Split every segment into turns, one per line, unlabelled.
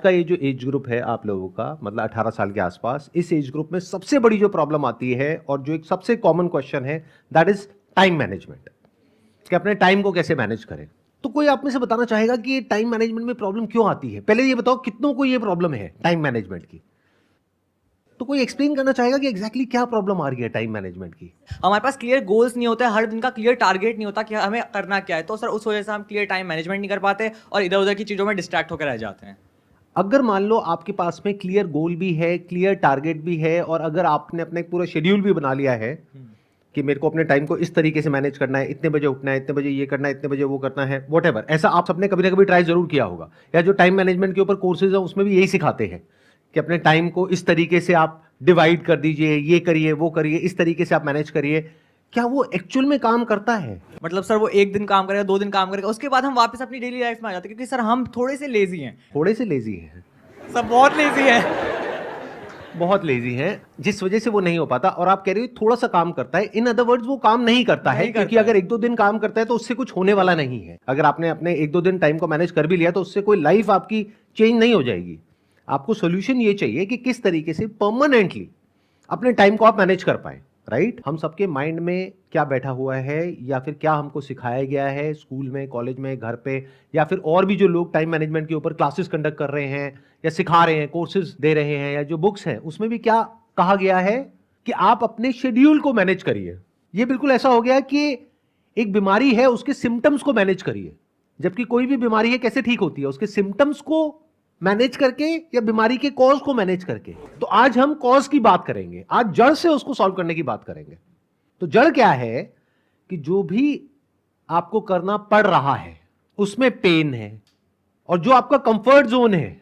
का ये जो एज ग्रुप है आप लोगों का, मतलब 18 साल के आसपास, इस एज ग्रुप में सबसे बड़ी जो प्रॉब्लम आती है और जो एक सबसे कॉमन क्वेश्चन है, दैट इज टाइम मैनेजमेंट, कि अपने टाइम को कैसे मैनेज करें। तो कोई आप में से बताना चाहेगा कि ये टाइम मैनेजमेंट में प्रॉब्लम क्यों आती है? पहले ये बताओ कितनों को ये प्रॉब्लम है टाइम मैनेजमेंट की? तो कोई एक्सप्लेन करना चाहेगा कि एग्जैक्टली क्या प्रॉब्लम आ रही है टाइम मैनेजमेंट की?
हमारे पास क्लियर गोल्स नहीं होते, हर दिन का क्लियर टारगेट नहीं होता कि हमें करना क्या है। तो सर उस वजह से हम क्लियर टाइम मैनेजमेंट नहीं कर पाते और इधर उधर की चीज़ों में डिस्ट्रैक्ट होकर रह जाते हैं।
अगर मान लो आपके पास में क्लियर गोल भी है, क्लियर टारगेट भी है, और अगर आपने अपना एक पूरा शेड्यूल भी बना लिया है कि मेरे को अपने टाइम को इस तरीके से मैनेज करना है, इतने बजे उठना है, इतने बजे ये करना है, इतने बजे वो करना है, वॉटेवर, ऐसा आप सबने कभी ना कभी ट्राई जरूर किया होगा, या जो टाइम मैनेजमेंट के ऊपर कोर्सेज है उसमें भी यही सिखाते हैं कि अपने टाइम को इस तरीके से आप डिवाइड कर दीजिए, ये करिए वो करिए, इस तरीके से आप मैनेज करिए। क्या वो एक्चुअल में काम करता है?
मतलब सर वो एक दिन काम करेगा, 2 दिन काम करेगा, उसके बाद हम वापस अपनी डेली लाइफ में आ जाते हैं, क्योंकि सर हम थोड़े से लेजी हैं।
थोड़े से लेजी है,
सर बहुत लेजी है।
बहुत लेजी हैं, जिस वजह से वो नहीं हो पाता। और आप कह रहे हो थोड़ा सा काम करता है, इन अदर वर्ड्स वो काम नहीं करता है, क्योंकि अगर 1-2 दिन काम करता है तो उससे कुछ होने वाला नहीं है। अगर आपने अपने 1-2 दिन टाइम को मैनेज कर भी लिया तो उससे कोई लाइफ आपकी चेंज नहीं हो जाएगी। आपको सोल्यूशन ये चाहिए कि किस तरीके से परमानेंटली अपने टाइम को आप मैनेज कर पाए, राइट? हम सबके माइंड में क्या बैठा हुआ है, या फिर क्या हमको सिखाया गया है स्कूल में, कॉलेज में, घर पे, या फिर और भी जो लोग टाइम मैनेजमेंट के ऊपर क्लासेस कंडक्ट कर रहे हैं या सिखा रहे हैं, कोर्सेज दे रहे हैं, या जो बुक्स हैं उसमें भी क्या कहा गया है कि आप अपने शेड्यूल को मैनेज करिए। ये बिल्कुल ऐसा हो गया कि एक बीमारी है उसके सिम्टम्स को मैनेज करिए, जबकि कोई भी बीमारी है कैसे ठीक होती है? उसके सिम्टम्स को मैनेज करके या बीमारी के कॉज को मैनेज करके। तो आज हम कॉज की बात करेंगे, आज जड़ से उसको सॉल्व करने की बात करेंगे। तो जड़ क्या है कि जो भी आपको करना पड़ रहा है उसमें पेन है, और जो आपका कंफर्ट जोन है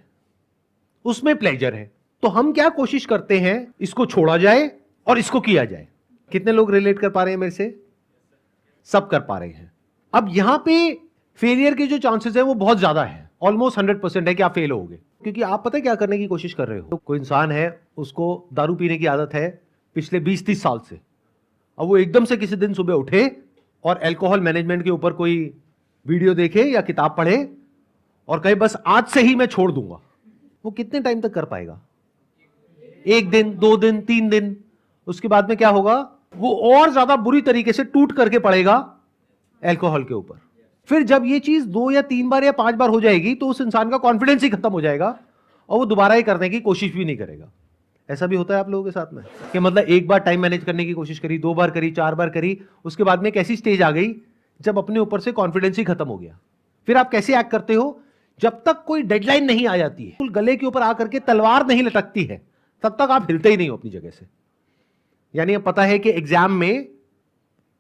उसमें प्लेजर है। तो हम क्या कोशिश करते हैं, इसको छोड़ा जाए और इसको किया जाए। कितने लोग रिलेट कर पा रहे हैं मेरे से? सब कर पा रहे हैं। अब यहां पे फेलियर के जो चांसेस है वो बहुत ज्यादा है, ऑलमोस्ट 100% है कि आप फेल होगे, क्योंकि आप पता है क्या करने की कोशिश कर रहे हो। कोई इंसान है, उसको दारू पीने की आदत है पिछले 20-30 साल से। अब वो एकदम से किसी दिन सुबह उठे और अल्कोहल मैनेजमेंट के ऊपर कोई वीडियो देखे या किताब पढ़े और कहे बस आज से ही मैं छोड़ दूंगा। वो कितने टाइम तक कर पाएगा? 1 दिन, 2 दिन, 3 दिन। उसके बाद में क्या होगा? वो और ज्यादा बुरी तरीके से टूट करके पड़ेगा अल्कोहल के ऊपर। फिर जब ये चीज 2 या 3 बार या 5 बार हो जाएगी तो उस इंसान का कॉन्फिडेंस ही खत्म हो जाएगा और वो दोबारा ही करने की कोशिश भी नहीं करेगा। ऐसा भी होता है आप लोगों के साथ में कि मतलब एक बार टाइम मैनेज करने की कोशिश करी, 2 बार करी, 4 बार करी, उसके बाद में एक ऐसी स्टेज आ गई जब अपने ऊपर से कॉन्फिडेंस ही खत्म हो गया। फिर आप कैसे एक्ट करते हो? जब तक कोई डेडलाइन नहीं आ जाती है, गले के ऊपर आकर के तलवार नहीं लटकती है, तब तक आप हिलते ही नहीं हो अपनी जगह से। यानी अब पता है कि एग्जाम में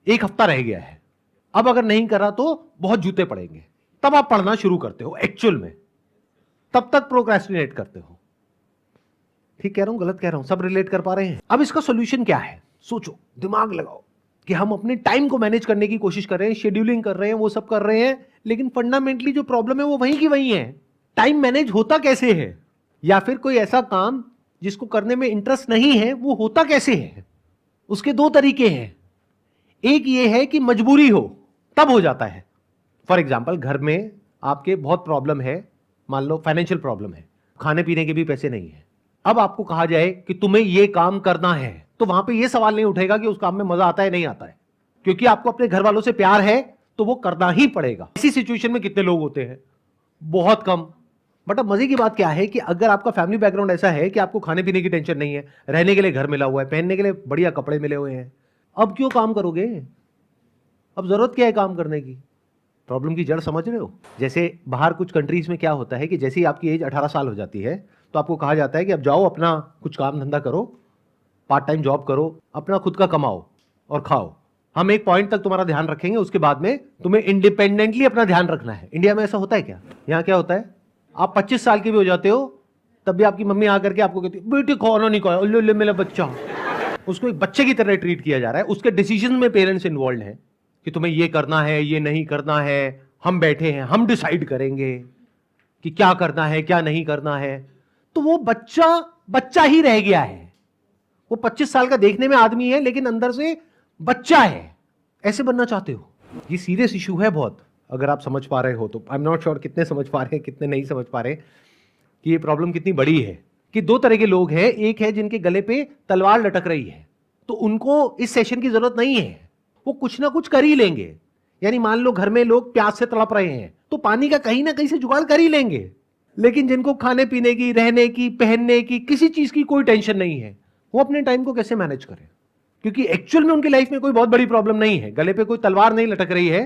1 हफ्ता रह गया है, अब अगर नहीं करा तो बहुत जूते पड़ेंगे, तब आप पढ़ना शुरू करते हो एक्चुअल में, तब तक प्रोक्रेस्टिनेट करते हो। ठीक कह रहा हूं, गलत कह रहा हूं? सब रिलेट कर पा रहे हैं? अब इसका सॉल्यूशन क्या है? सोचो, दिमाग लगाओ कि हम अपने टाइम को मैनेज करने की कोशिश कर रहे हैं, शेड्यूलिंग कर रहे हैं, वो सब कर रहे हैं, लेकिन फंडामेंटली जो प्रॉब्लम है वो वहीं की वहीं है। टाइम मैनेज होता कैसे है? या फिर कोई ऐसा काम जिसको करने में इंटरेस्ट नहीं है वो होता कैसे है? उसके 2 तरीके हैं। एक ये है कि मजबूरी हो तब हो जाता है। फॉर एग्जाम्पल, घर में आपके बहुत प्रॉब्लम है, मान लो फाइनेंशियल प्रॉब्लम है, खाने पीने के भी पैसे नहीं है। अब आपको कहा जाए कि तुम्हें यह काम करना है, तो वहां पे यह सवाल नहीं उठेगा कि उस काम में मजा आता है नहीं आता है, क्योंकि आपको अपने घर वालों से प्यार है तो वो करना ही पड़ेगा। इसी सिचुएशन में कितने लोग होते हैं? बहुत कम। बट अब मजे की बात क्या है कि अगर आपका फैमिली बैकग्राउंड ऐसा है कि आपको खाने पीने की टेंशन नहीं है, रहने के लिए घर मिला हुआ है, पहनने के लिए बढ़िया कपड़े मिले हुए हैं, अब क्यों काम करोगे? अब जरूरत क्या है काम करने की? प्रॉब्लम की जड़ समझ रहे हो? जैसे बाहर कुछ कंट्रीज में क्या होता है कि जैसे ही आपकी एज 18 साल हो जाती है तो आपको कहा जाता है कि अब जाओ अपना कुछ काम धंधा करो, पार्ट टाइम जॉब करो, अपना खुद का कमाओ और खाओ। हम एक पॉइंट तक तुम्हारा ध्यान रखेंगे, उसके बाद में तुम्हें इंडिपेंडेंटली अपना ध्यान रखना है। इंडिया में ऐसा होता है क्या? यहाँ क्या होता है, आप 25 साल के भी हो जाते हो तब भी आपकी मम्मी आकर के आपको कहती है बेटी खाना नहीं खाया, ले मेरा बच्चा। उसको एक बच्चे की तरह ट्रीट किया जा रहा है। उसके डिसीजन में पेरेंट्स इन्वॉल्व हैं कि तुम्हें ये करना है, ये नहीं करना है, हम बैठे हैं, हम डिसाइड करेंगे कि क्या करना है क्या नहीं करना है। तो वो बच्चा बच्चा ही रह गया है। वो 25 साल का देखने में आदमी है लेकिन अंदर से बच्चा है। ऐसे बनना चाहते हो? ये सीरियस इशू है बहुत, अगर आप समझ पा रहे हो तो। आई एम नॉट श्योर कितने समझ पा रहे हैं, कितने नहीं समझ पा रहे। कि ये प्रॉब्लम कितनी बड़ी है कि दो तरह के लोग हैं। एक है जिनके गले पे तलवार लटक रही है, तो उनको इस सेशन की जरूरत नहीं है, वो कुछ ना कुछ कर ही लेंगे। यानी मान लो घर में लोग प्यास से तड़प रहे हैं तो पानी का कहीं ना कहीं से जुगाड़ कर ही लेंगे। लेकिन जिनको खाने पीने की, रहने की, पहनने की, किसी चीज की कोई टेंशन नहीं है, वो अपने टाइम को कैसे मैनेज करें? क्योंकि एक्चुअल में उनकी लाइफ में कोई बहुत बड़ी प्रॉब्लम नहीं है, गले पे कोई तलवार नहीं लटक रही है,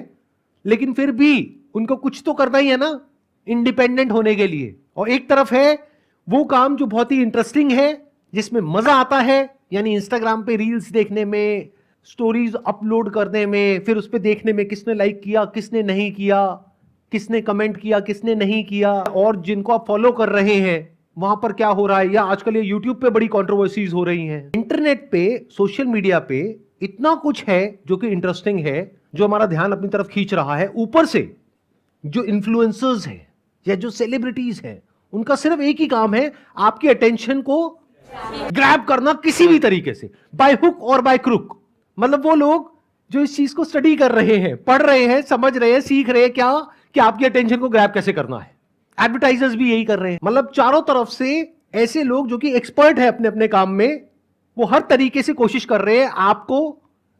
लेकिन फिर भी उनको कुछ तो करना ही है ना इंडिपेंडेंट होने के लिए। और एक तरफ है वो काम जो बहुत ही इंटरेस्टिंग है, जिसमें मजा आता है, यानी इंस्टाग्राम पे रील्स देखने में, स्टोरीज अपलोड करने में, फिर उस पर देखने में किसने लाइक किया, किसने नहीं किया, किसने कमेंट किया, किसने नहीं किया, और जिनको आप फॉलो कर रहे हैं वहां पर क्या हो रहा है। या आजकल ये यूट्यूब पे बड़ी कंट्रोवर्सीज हो रही हैं। इंटरनेट पे, सोशल मीडिया पे इतना कुछ है जो कि इंटरेस्टिंग है, जो हमारा ध्यान अपनी तरफ खींच रहा है। ऊपर से जो इन्फ्लुएंसर्स हैं या जो सेलिब्रिटीज हैं, उनका सिर्फ एक ही काम है, आपकी अटेंशन को ग्रैब करना किसी भी तरीके से, बाय हुक और बाय क्रुक। मतलब वो लोग जो इस चीज को स्टडी कर रहे हैं, पढ़ रहे हैं, समझ रहे हैं, सीख रहे हैं क्या कि आपकी अटेंशन को ग्रैब कैसे करना है। एडवर्टाइजर्स भी यही कर रहे हैं। मतलब चारों तरफ से ऐसे लोग जो कि एक्सपर्ट है अपने अपने काम में, वो हर तरीके से कोशिश कर रहे हैं आपको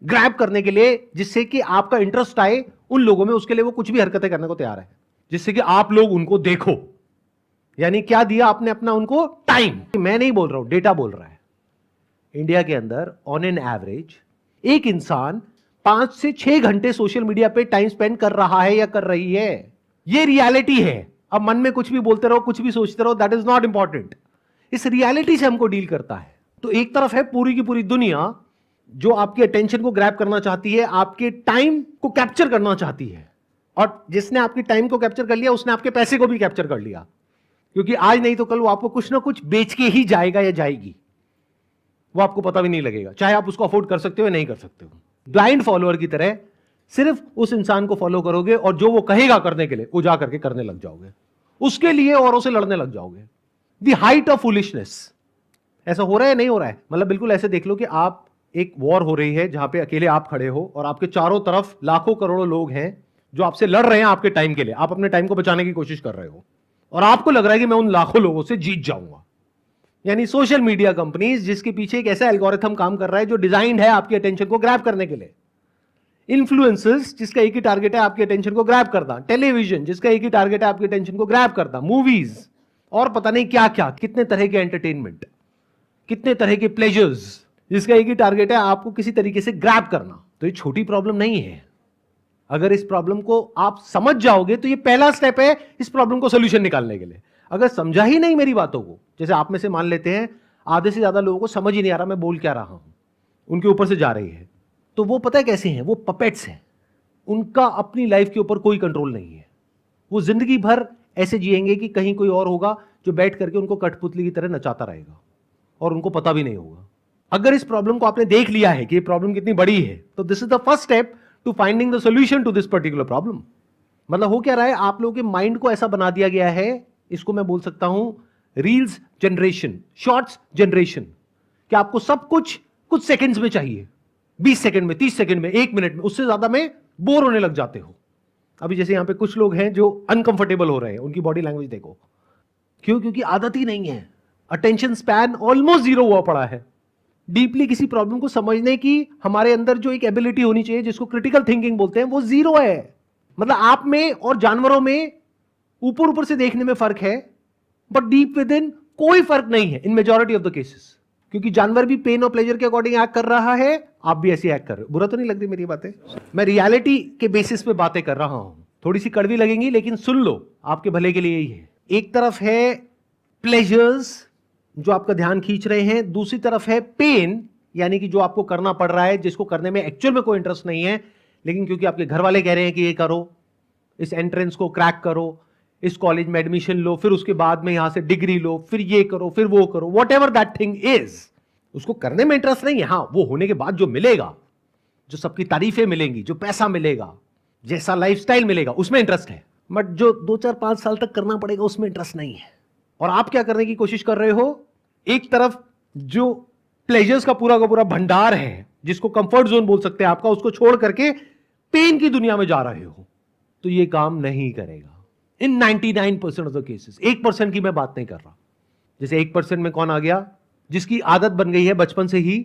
ग्रैब करने के लिए, जिससे कि आपका इंटरेस्ट आए उन लोगों में। उसके लिए वो कुछ भी हरकतें करने को तैयार है, जिससे कि आप लोग उनको देखो। यानी क्या दिया आपने अपना उनको? टाइम। मैं नहीं बोल रहा हूं, डेटा बोल रहा है। इंडिया के अंदर ऑन एन एवरेज एक इंसान 5 से 6 घंटे सोशल मीडिया पे टाइम स्पेंड कर रहा है या कर रही है। ये रियलिटी है। अब मन में कुछ भी बोलते रहो, कुछ भी सोचते रहो, दैट इज नॉट इंपॉर्टेंट। इस रियलिटी से हमको डील करता है। तो एक तरफ है पूरी की पूरी दुनिया जो आपकी अटेंशन को ग्रैब करना चाहती है, आपके टाइम को कैप्चर करना चाहती है, और जिसने आपकी टाइम को कैप्चर कर लिया उसने आपके पैसे को भी कैप्चर कर लिया। क्योंकि आज नहीं तो कल वो आपको कुछ ना कुछ बेच के ही जाएगा या जाएगी, वो आपको पता भी नहीं लगेगा, चाहे आप उसको अफोर्ड कर सकते हो या नहीं कर सकते हो। ब्लाइंड फॉलोअर की तरह सिर्फ उस इंसान को फॉलो करोगे और जो वो कहेगा करने के लिए वो जा करके करने लग जाओगे, उसके लिए औरों से लड़ने लग जाओगे। The height of foolishness. ऐसा हो रहा है, नहीं हो रहा है? मतलब बिल्कुल ऐसे देख लो कि आप, एक वॉर हो रही है जहां पे अकेले आप खड़े हो और आपके चारों तरफ लाखों करोड़ों लोग हैं जो आपसे लड़ रहे हैं आपके टाइम के लिए। आप अपने टाइम को बचाने की कोशिश कर रहे हो और आपको लग रहा है कि मैं उन लाखों लोगों से जीत जाऊंगा। यानी सोशल मीडिया कंपनीज जिसके पीछे एक ऐसा एल्गोरिथम काम कर रहा है जो डिजाइन्ड है आपकी अटेंशन को ग्रैब करने के लिए। इन्फ्लुएंसर्स जिसका एक ही टारगेट है आपकी अटेंशन को ग्रैब करना। टेलीविजन जिसका एक ही टारगेट है आपकी अटेंशन को ग्रैब करना। मूवीज और पता नहीं क्या क्या, कितने तरह के एंटरटेनमेंट, कितने तरह के प्लेजर्स, जिसका एक ही टारगेट है आपको किसी तरीके से ग्रैब करना। तो ये छोटी प्रॉब्लम नहीं है। अगर इस प्रॉब्लम को आप समझ जाओगे तो ये पहला स्टेप है इस प्रॉब्लम को सोल्यूशन निकालने के लिए। अगर समझा ही नहीं मेरी बातों को, जैसे आप में से मान लेते हैं आधे से ज्यादा लोगों को समझ ही नहीं आ रहा मैं बोल क्या रहा हूं, उनके ऊपर से जा रही है, तो वो पता है कैसे हैं? वो पपेट्स हैं। उनका अपनी लाइफ के ऊपर कोई कंट्रोल नहीं है। वो जिंदगी भर ऐसे जिएंगे कि कहीं कोई और होगा जो बैठ करके उनको कठपुतली की तरह नचाता रहेगा और उनको पता भी नहीं होगा। अगर इस प्रॉब्लम को आपने देख लिया है कि ये प्रॉब्लम कितनी बड़ी है, तो this is the first step to finding the solution to this particular problem. मतलब हो क्या रहा है, आप लोगों के माइंड को ऐसा बना दिया गया है, इसको मैं बोल सकता हूं रील्स जनरेशन, शॉर्ट्स जनरेशन, कि आपको सब कुछ कुछ सेकंड्स में चाहिए। 20 सेकंड में, 30 सेकंड में, 1 मिनट में, उससे ज्यादा में बोर होने लग जाते हो। अभी जैसे यहां पे कुछ लोग हैं जो अनकंफर्टेबल हो रहे हैं, उनकी बॉडी लैंग्वेज देखो। क्यों? क्योंकि आदत ही नहीं है। अटेंशन स्पैन ऑलमोस्ट जीरो हुआ पड़ा है। डीपली किसी प्रॉब्लम को समझने की हमारे अंदर जो एक एबिलिटी होनी चाहिए, जिसको क्रिटिकल थिंकिंग बोलते हैं, वो जीरो है। मतलब आप में और जानवरों में ऊपर ऊपर से देखने में फर्क है, बट डीप विद इन कोई फर्क नहीं है इन मेजॉरिटी ऑफ द केसेस। क्योंकि जानवर भी पेन और प्लेजर के अकॉर्डिंग एक्ट कर रहा है, आप भी ऐसे एक्ट कर रहे हो। बुरा तो नहीं लग रही मेरी बातें? मैं रियलिटी के बेसिस पे बातें कर रहा हूं। थोड़ी सी कड़वी लगेंगी लेकिन सुन लो, आपके भले के लिए ही है। एक तरफ है प्लेजर्स जो आपका ध्यान खींच रहे हैं, दूसरी तरफ है पेन, यानी कि जो आपको करना पड़ रहा है, जिसको करने में एक्चुअल में कोई इंटरेस्ट नहीं है, लेकिन क्योंकि आपके घर वाले कह रहे हैं कि ये करो, इस एंट्रेंस को क्रैक करो, इस कॉलेज में एडमिशन लो, फिर उसके बाद में यहां से डिग्री लो, फिर ये करो, फिर वो करो, what ever that thing is, उसको करने में इंटरेस्ट नहीं है। हाँ, वो होने के बाद जो मिलेगा, जो सबकी तारीफें मिलेंगी, जो पैसा मिलेगा, जैसा लाइफस्टाइल मिलेगा, उसमें इंटरेस्ट है। बट जो 2-4-5 साल तक करना पड़ेगा उसमें इंटरेस्ट नहीं है। और आप क्या करने की कोशिश कर रहे हो? एक तरफ जो प्लेजर्स का पूरा भंडार है, जिसको कंफर्ट जोन बोल सकते हैं आपका, उसको छोड़ करके पेन की दुनिया में जा रहे हो, तो ये काम नहीं करेगा। इन 99% ऑफ द केसेस। 1% की मैं बात नहीं कर रहा। जैसे 1% में कौन आ गया, जिसकी आदत बन गई है बचपन से ही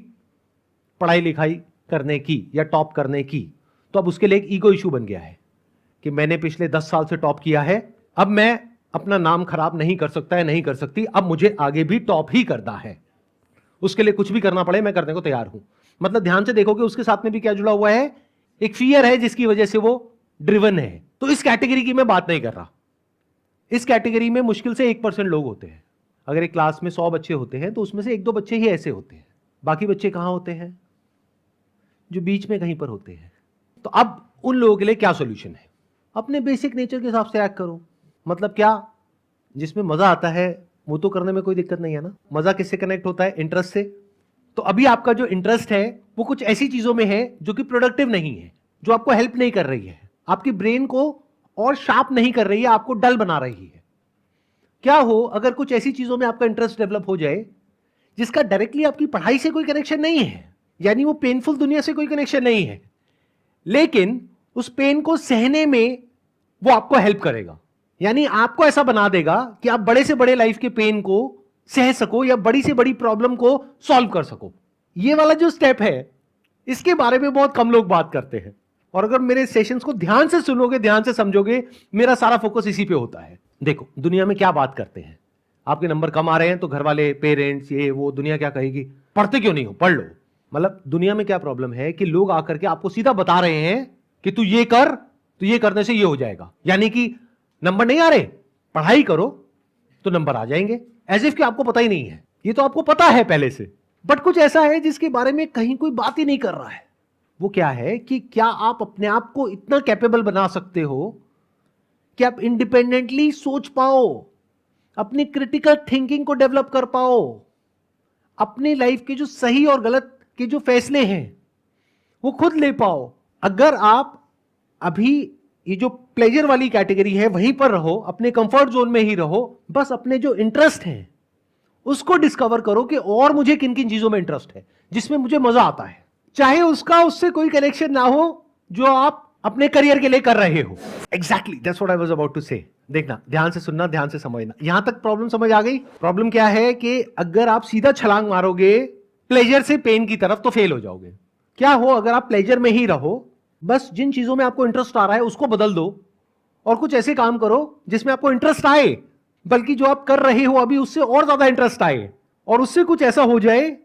पढ़ाई लिखाई करने की या टॉप करने की, तो अब उसके लिए एक ईगो इशू बन गया है कि मैंने पिछले 10 साल से टॉप किया है, अब मैं अपना नाम खराब नहीं कर सकता है, नहीं कर सकती, अब मुझे आगे भी टॉप ही करना है, उसके लिए कुछ भी करना पड़े मैं करने को तैयार हूं। मतलब ध्यान से देखोगे उसके साथ में भी क्या जुड़ा हुआ है, एक फियर है जिसकी वजह से वो ड्रिवन है। तो इस कैटेगरी की मैं बात नहीं कर रहा। इस कैटेगरी में मुश्किल से 1% लोग होते हैं। अगर एक क्लास में 100 बच्चे होते हैं तो उसमें से 1-2 बच्चे ही ऐसे होते हैं, बाकी बच्चे कहां होते हैं, जो बीच में कहीं पर होते हैं। तो अब उन लोगों के लिए क्या सॉल्यूशन है, अपने बेसिक नेचर के हिसाब से एक्ट करो। मतलब क्या, जिसमें मजा आता है वो तो करने में कोई दिक्कत नहीं है ना। मजा किससे कनेक्ट होता है, इंटरेस्ट से। तो अभी आपका जो इंटरेस्ट है वो कुछ ऐसी चीजों में है जो कि प्रोडक्टिव नहीं है, जो आपको हेल्प नहीं कर रही है, आपकी ब्रेन को और शार्प नहीं कर रही है, आपको डल बना रही है। क्या हो अगर कुछ ऐसी चीजों में आपका इंटरेस्ट डेवलप हो जाए जिसका डायरेक्टली आपकी पढ़ाई से कोई कनेक्शन नहीं है, यानी वो पेनफुल दुनिया से कोई कनेक्शन नहीं है, लेकिन उस पेन को सहने में वो आपको हेल्प करेगा। यानी आपको ऐसा बना देगा कि आप बड़े से बड़े लाइफ के पेन को सह सको या बड़ी से बड़ी प्रॉब्लम को सॉल्व कर सको। ये वाला जो स्टेप है इसके बारे में बहुत कम लोग बात करते हैं, और अगर मेरे सेशंस को ध्यान से सुनोगे, ध्यान से समझोगे, मेरा सारा फोकस इसी पे होता है। देखो दुनिया में क्या बात करते हैं, आपके नंबर कम आ रहे हैं तो घर वाले, पेरेंट्स, ये वो, दुनिया क्या कहेगी, पढ़ते क्यों नहीं हो, पढ़ लो। मतलब दुनिया में क्या प्रॉब्लम है कि लोग आकर के आपको सीधा बता रहे हैं कि तू ये कर, तो ये करने से ये हो जाएगा। यानी कि नंबर नहीं आ रहे, पढ़ाई करो तो नंबर आ जाएंगे। एज इफ कि आपको पता ही नहीं है, ये तो आपको पता है पहले से, बट कुछ ऐसा है जिसके बारे में कहीं कोई बात ही नहीं कर रहा है। वो क्या है कि क्या आप अपने आप को इतना कैपेबल बना सकते हो कि आप इंडिपेंडेंटली सोच पाओ, अपनी क्रिटिकल थिंकिंग को डेवलप कर पाओ, अपनी लाइफ के जो सही और गलत के जो फैसले हैं वो खुद ले पाओ। अगर आप अभी ये जो प्लेजर वाली कैटेगरी है वहीं पर रहो, अपने कंफर्ट जोन में ही रहो, बस अपने जो इंटरेस्ट हैं उसको डिस्कवर करो कि और मुझे किन किन चीजों में इंटरेस्ट है, जिसमें मुझे मजा आता है, चाहे उसका उससे कोई कनेक्शन ना हो जो आप अपने करियर के लिए कर रहे हो। Exactly that's what I was about to say. देखना, ध्यान से सुनना, ध्यान से समझना। यहां तक प्रॉब्लम समझ आ गई? प्रॉब्लम क्या है कि अगर आप सीधा छलांग मारोगे प्लेजर से पेन की तरफ तो फेल हो जाओगे। क्या हो अगर आप प्लेजर में ही रहो, बस जिन चीजों में आपको इंटरेस्ट आ रहा है उसको बदल दो और कुछ ऐसे काम करो जिसमें आपको इंटरेस्ट आए, बल्कि जो आप कर रहे हो अभी उससे और ज्यादा इंटरेस्ट आए, और उससे कुछ ऐसा हो जाए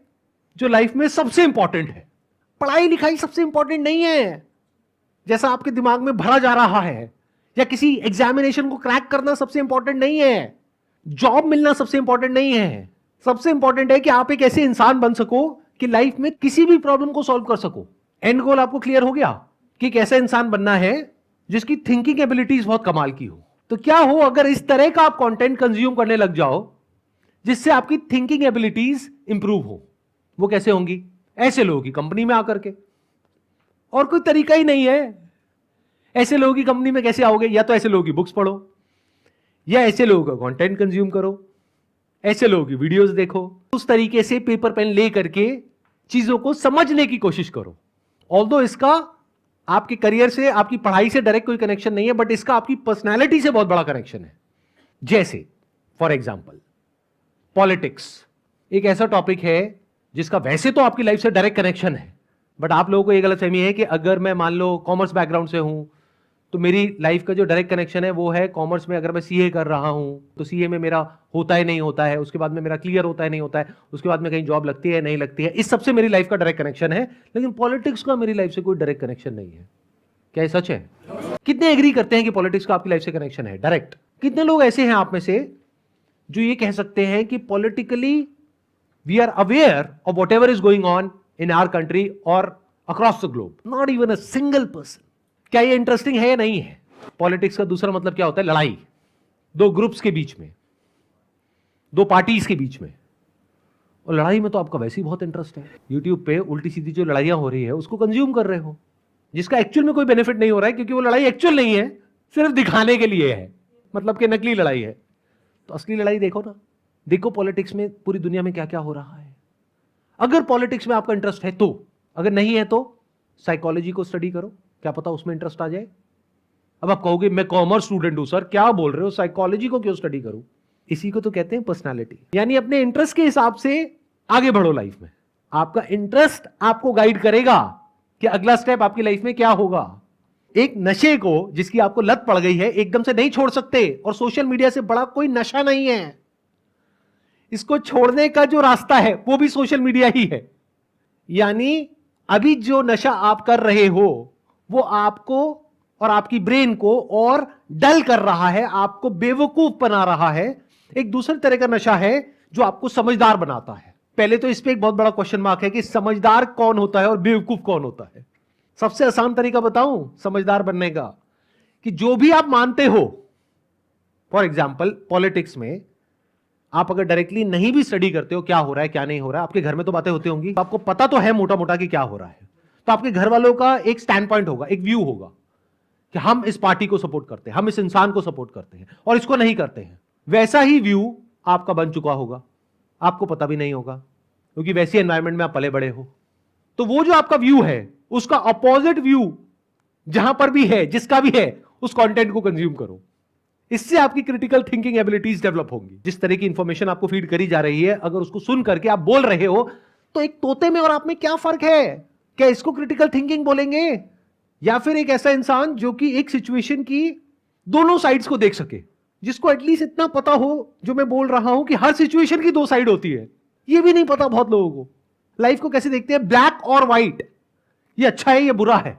जो लाइफ में सबसे इंपॉर्टेंट है। पढ़ाई लिखाई सबसे इंपॉर्टेंट नहीं है जैसा आपके दिमाग में भरा जा रहा है, या किसी एग्जामिनेशन को क्रैक करना सबसे इंपॉर्टेंट नहीं है, जॉब मिलना सबसे इंपॉर्टेंट नहीं है। सबसे इंपॉर्टेंट है कि आप एक ऐसे इंसान बन सको कि लाइफ में किसी भी प्रॉब्लम को सॉल्व कर सको। एंड गोल आपको क्लियर हो गया कि एक ऐसा इंसान बनना है जिसकी थिंकिंग एबिलिटीज बहुत कमाल की हो। तो क्या हो अगर इस तरह का आप कंटेंट कंज्यूम करने लग जाओ जिससे आपकी थिंकिंग एबिलिटीज इंप्रूव हो। वो कैसे होंगी? ऐसे लोगों की कंपनी में आकर के, और कोई तरीका ही नहीं है। ऐसे लोगों की कंपनी में कैसे आओगे? या तो ऐसे लोगों की बुक्स पढ़ो, या ऐसे लोगों का कंटेंट कंज्यूम करो, ऐसे लोगों की वीडियोस देखो, उस तरीके से पेपर पेन ले करके चीजों को समझने की कोशिश करो। ऑल्दो इसका आपके करियर से, आपकी पढ़ाई से डायरेक्ट कोई कनेक्शन नहीं है, बट इसका आपकी पर्सनैलिटी से बहुत बड़ा कनेक्शन है। जैसे फॉर एग्जाम्पल पॉलिटिक्स एक ऐसा टॉपिक है जिसका वैसे तो आपकी लाइफ से डायरेक्ट कनेक्शन है, बट आप लोगों को ये गलतफहमी है कि अगर मैं मान लो कॉमर्स बैकग्राउंड से हूं तो मेरी लाइफ का जो डायरेक्ट कनेक्शन है वो है कॉमर्स में। अगर मैं सीए कर रहा हूं तो सीए में मेरा होता है नहीं होता है, उसके बाद में मेरा क्लियर होता है नहीं होता है, उसके बाद में कहीं जॉब लगती है नहीं लगती है, इस सबसे मेरी लाइफ का डायरेक्ट कनेक्शन है। लेकिन पॉलिटिक्स का मेरी लाइफ से कोई डायरेक्ट कनेक्शन नहीं है। क्या ये सच है? कितने एग्री करते हैं कि पॉलिटिक्स का आपकी लाइफ से कनेक्शन है डायरेक्ट? कितने लोग ऐसे हैं आप में से जो ये कह सकते हैं कि politically we are aware of whatever is going on in our country और across the globe? Not even a single person. क्या ये इंटरेस्टिंग है या नहीं है? पॉलिटिक्स का दूसरा मतलब क्या होता है? लड़ाई, दो ग्रुप्स के बीच में, दो पार्टीज के बीच में। और लड़ाई में तो आपका वैसे ही बहुत इंटरेस्ट है। यूट्यूब पे उल्टी सीधी जो लड़ाइयां हो रही है उसको कंज्यूम कर रहे हो, जिसका एक्चुअल में कोई बेनिफिट नहीं हो रहा है, क्योंकि वो लड़ाई एक्चुअल नहीं है, सिर्फ दिखाने के लिए है, मतलब कि नकली लड़ाई है। तो असली लड़ाई देखो ना, देखो पॉलिटिक्स में पूरी दुनिया में क्या क्या हो रहा है। अगर पॉलिटिक्स में आपका इंटरेस्ट है तो, अगर नहीं है तो साइकोलॉजी को स्टडी करो, क्या पता उसमें इंटरेस्ट आ जाए। अब आप कहोगे मैं कॉमर्स स्टूडेंट हूं सर, क्या बोल रहे हो, साइकोलॉजी को क्यों स्टडी करूं? इसी को तो कहते हैं पर्सनालिटी। यानी अपने इंटरेस्ट के हिसाब से आगे बढ़ो लाइफ में। आपका इंटरेस्ट आपको गाइड करेगा कि अगला स्टेप आपकी लाइफ में क्या होगा। एक नशे को जिसकी आपको लत पड़ गई है एकदम से नहीं छोड़ सकते, और सोशल मीडिया से बड़ा कोई नशा नहीं है। इसको छोड़ने का जो रास्ता है वो भी सोशल मीडिया ही है। यानी अभी जो नशा आप कर रहे हो वो आपको और आपकी ब्रेन को और डल कर रहा है, आपको बेवकूफ बना रहा है। एक दूसरे तरह का नशा है जो आपको समझदार बनाता है। पहले तो इस पे एक बहुत बड़ा क्वेश्चन मार्क है कि समझदार कौन होता है और बेवकूफ कौन होता है। सबसे आसान तरीका बताऊं समझदार बनने का, कि जो भी आप मानते हो, फॉर एग्जाम्पल पॉलिटिक्स में आप अगर डायरेक्टली नहीं भी स्टडी करते हो क्या हो रहा है क्या नहीं हो रहा है, आपके घर में तो बातें होती होंगी, तो आपको पता तो है मोटा मोटा कि क्या हो रहा है, तो आपके घर वालों का एक स्टैंड पॉइंट होगा, एक व्यू होगा कि हम इस पार्टी को सपोर्ट करते हैं, हम इस इंसान को सपोर्ट करते हैं और इसको नहीं करते हैं। वैसा ही व्यू आपका बन चुका होगा, आपको पता भी नहीं होगा क्योंकि वैसी एनवायरनमेंट में आप पले बड़े हो। तो वो जो आपका व्यू है उसका अपोजिट व्यू जहां पर भी है, जिसका भी है, उस कंटेंट को कंज्यूम करो। इससे आपकी क्रिटिकल थिंकिंग एबिलिटीज डेवलप होंगी। जिस तरह की इंफॉर्मेशन आपको फीड करी जा रही है, अगर उसको सुन करके आप बोल रहे हो तो एक तोते में और आप में क्या फर्क है? क्या इसको क्रिटिकल थिंकिंग बोलेंगे या फिर एक ऐसा इंसान जो कि एक सिचुएशन की दोनों साइड्स को देख सके, जिसको एटलीस्ट इतना पता हो जो मैं बोल रहा हूं कि हर सिचुएशन की दो साइड होती है। ये भी नहीं पता बहुत लोगों को। लाइफ को कैसे देखते हैं, ब्लैक और व्हाइट, ये अच्छा है ये बुरा है,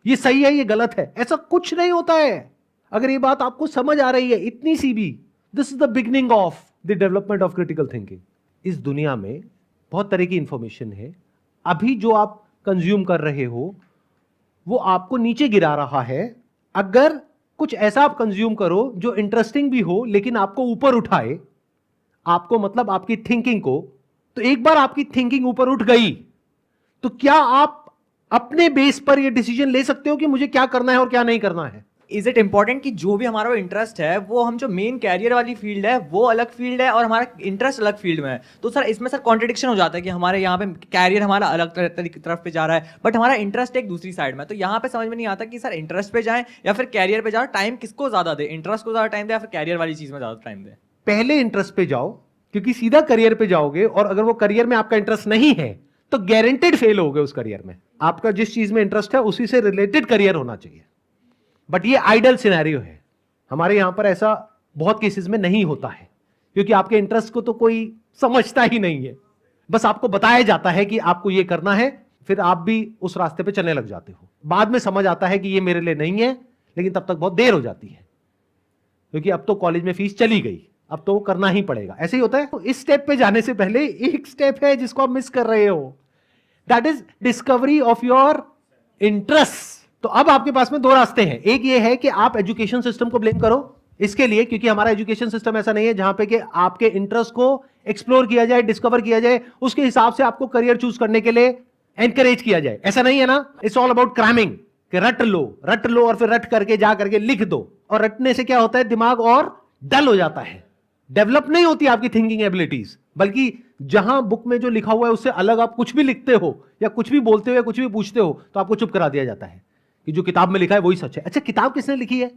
ये सही है ये गलत है, ऐसा कुछ नहीं होता है। अगर ये बात आपको समझ आ रही है इतनी सी भी, this is the beginning of the development of critical thinking. इस दुनिया में बहुत तरह की इंफॉर्मेशन है, अभी जो आप कंज्यूम कर रहे हो वो आपको नीचे गिरा रहा है। अगर कुछ ऐसा आप कंज्यूम करो जो इंटरेस्टिंग भी हो लेकिन आपको ऊपर उठाए, आपको मतलब आपकी थिंकिंग को, तो एक बार आपकी थिंकिंग ऊपर उठ गई तो क्या आप अपने बेस पर यह डिसीजन ले सकते हो कि मुझे क्या करना है और क्या नहीं करना है।
इज इट इंपॉर्टेंट कि जो भी हमारा इंटरेस्ट है वो हम जो मेन कैरियर वाली फील्ड है वो अलग फील्ड है और हमारा इंटरेस्ट अलग फील्ड में है, तो सर इसमें सर कॉन्ट्रडिक्शन हो जाता है कि हमारे यहाँ पे कैरियर हमारा अलग तरफ पे जा रहा है बट हमारा इंटरेस्ट एक दूसरी साइड में। तो यहाँ पे समझ में नहीं आता कि सर इंटरेस्ट पे जाएं या फिर कैरियर पे जाओ, टाइम किसको ज्यादा दे, इंटरेस्ट को ज्यादा टाइम दे या फिर कैरियर वाली चीज में ज्यादा टाइम दे।
पहले इंटरेस्ट पे जाओ, क्योंकि सीधा करियर पे जाओगे और अगर वो करियर में आपका इंटरेस्ट नहीं है तो गारंटेड फेल होगे उस करियर में। आपका जिस चीज में इंटरेस्ट है उसी से रिलेटेड करियर होना चाहिए। बट ये आइडल सिनेरियो है, हमारे यहां पर ऐसा बहुत केसेस में नहीं होता है क्योंकि आपके इंटरेस्ट को तो कोई समझता ही नहीं है। बस आपको बताया जाता है कि आपको ये करना है, फिर आप भी उस रास्ते पे चलने लग जाते हो। बाद में समझ आता है कि ये मेरे लिए नहीं है, लेकिन तब तक बहुत देर हो जाती है क्योंकि अब तो कॉलेज में फीस चली गई, अब तो वो करना ही पड़ेगा। ऐसे ही होता है। तो इस स्टेप पे जाने से पहले एक स्टेप है जिसको आप मिस कर रहे हो, that is discovery of your interest. तो अब आपके पास में दो रास्ते हैं। एक ये है कि आप एजुकेशन सिस्टम को ब्लेम करो इसके लिए, क्योंकि हमारा एजुकेशन सिस्टम ऐसा नहीं है जहां पे कि आपके इंटरेस्ट को एक्सप्लोर किया जाए, डिस्कवर किया जाए, उसके हिसाब से आपको करियर चूज करने के लिए एनकरेज किया जाए। ऐसा नहीं है ना। इट्स ऑल अबाउट क्रैमिंग, कि रट लो और फिर रट करके जा करके लिख दो। और रटने से क्या होता है, दिमाग और डल हो जाता है, डेवलप नहीं होती आपकी थिंकिंग एबिलिटीज। बल्कि जहां बुक में जो लिखा हुआ है उससे अलग आप कुछ भी लिखते हो या कुछ भी बोलते हो या कुछ भी पूछते हो तो आपको चुप करा दिया जाता है कि जो किताब में लिखा है वही सच है। अच्छा, किताब किसने लिखी है?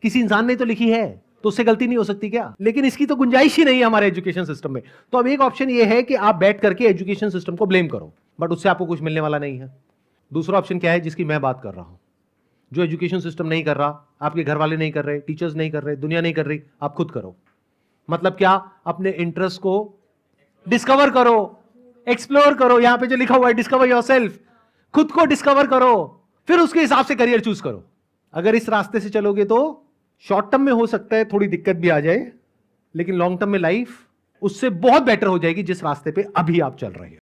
किसी इंसान ने तो लिखी है, तो उससे गलती नहीं हो सकती क्या? लेकिन इसकी तो गुंजाइश ही नहीं है हमारे एजुकेशन सिस्टम में। तो अब एक ऑप्शन ये है कि आप बैठ करके एजुकेशन सिस्टम को ब्लेम करो, बट उससे आपको कुछ मिलने वाला नहीं है। दूसरा ऑप्शन क्या है जिसकी मैं बात कर रहा हूं, जो एजुकेशन सिस्टम नहीं कर रहा, आपके घर वाले नहीं कर रहे, टीचर्स नहीं कर रहे, दुनिया नहीं कर रही, आप खुद करो। मतलब क्या? अपने इंटरेस्ट को डिस्कवर करो, एक्सप्लोर करो। यहां पे जो लिखा हुआ है डिस्कवर योरसेल्फ, खुद को डिस्कवर करो, फिर उसके हिसाब से करियर चूज करो। अगर इस रास्ते से चलोगे तो शॉर्ट टर्म में हो सकता है थोड़ी दिक्कत भी आ जाए, लेकिन लॉन्ग टर्म में लाइफ उससे बहुत बेटर हो जाएगी जिस रास्ते पे अभी आप चल रहे हो।